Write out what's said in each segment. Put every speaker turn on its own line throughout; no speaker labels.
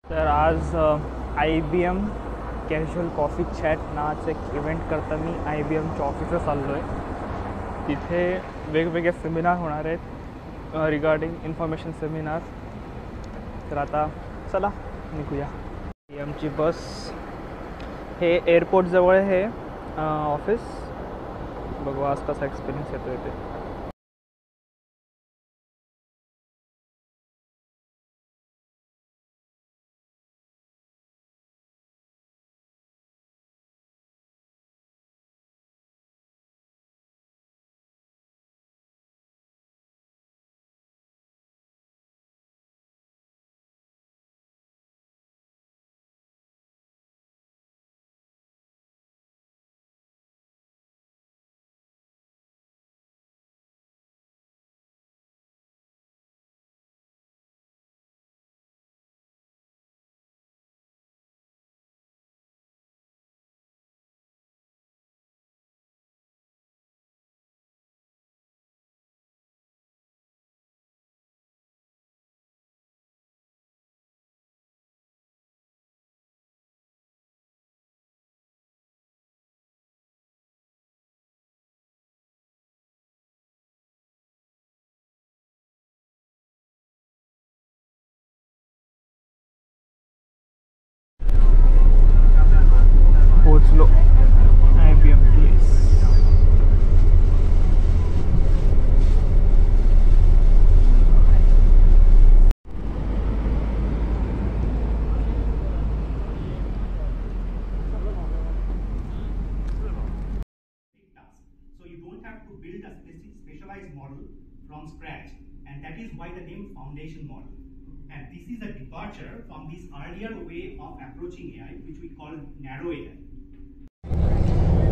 तर आज IBM casual coffee chat नावाचं एक इव्हेंट करता मी IBMच्या ऑफिसला चाललो आहे. तिथे वेगवेगळे सेमिनार होणार आहेत रिगार्डिंग इन्फॉर्मेशन सेमिनार. तर आता चला निघूया. IBMची बस, हे एअरपोर्टजवळ हे ऑफिस. बघू आज कसा एक्सपिरियन्स येतो आहे ते. पोचलो IBM place.
So you don't have to build a specialized model from scratch, and that is why the name foundation model. And this is a departure from this earlier way of approaching AI, which we call narrow AI.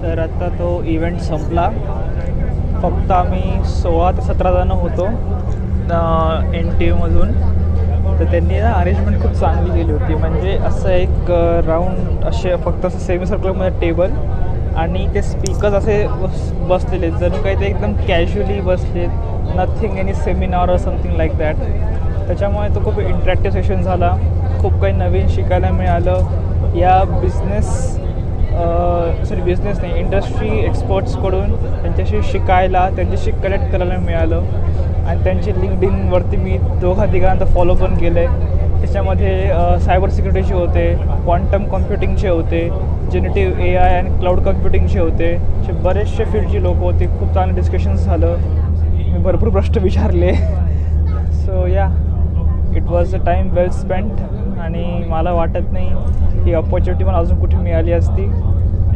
तर आता तो event संपला. फक्त आम्ही 16 ते 17 जण होतो NTUमधून. तर त्यांनी ना अरेंजमेंट खूप चांगली केली होती. म्हणजे असं एक राऊंड असे फक्त असं सेमी सर्कलमध्ये टेबल आणि ते स्पीकर्स असे बसलेले जणू काही ते एकदम कॅज्युअली बसलेत. नथिंग एनी सेमिनार और समथिंग लाईक दॅट. त्याच्यामुळे तो खूप इंटरॅक्टिव्ह सेशन झाला. खूप काही नवीन शिकायला मिळालं. या बिझनेस नाही, इंडस्ट्री एक्सपर्ट्सकडून त्यांच्याशी शिकायला, त्यांच्याशी कनेक्ट करायला मिळालं. आणि त्यांचे लिंक्डइनवरती मी दोघा-तिघांना फॉलो पण केलं आहे. त्याच्यामध्ये सायबर सिक्युरिटीचे होते, क्वांटम कॉम्प्युटिंगचे होते, जेनेटिव्ह AI आणि क्लाउड कॉम्प्युटिंगचे होते. असे बरेचसे फील्डची लोक होते. खूप चांगलं डिस्कशन्स झालं. मी भरपूर प्रश्न विचारले. सो या, it was a time well spent. आणि मला वाटत नाही ही अपॉर्च्युनिटी मला अजून कुठे मिळाली असती.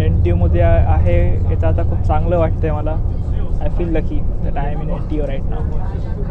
NTUमध्ये आहे याचं आता खूप चांगलं वाटतं आहे मला. I feel lucky that I am in NTU right now.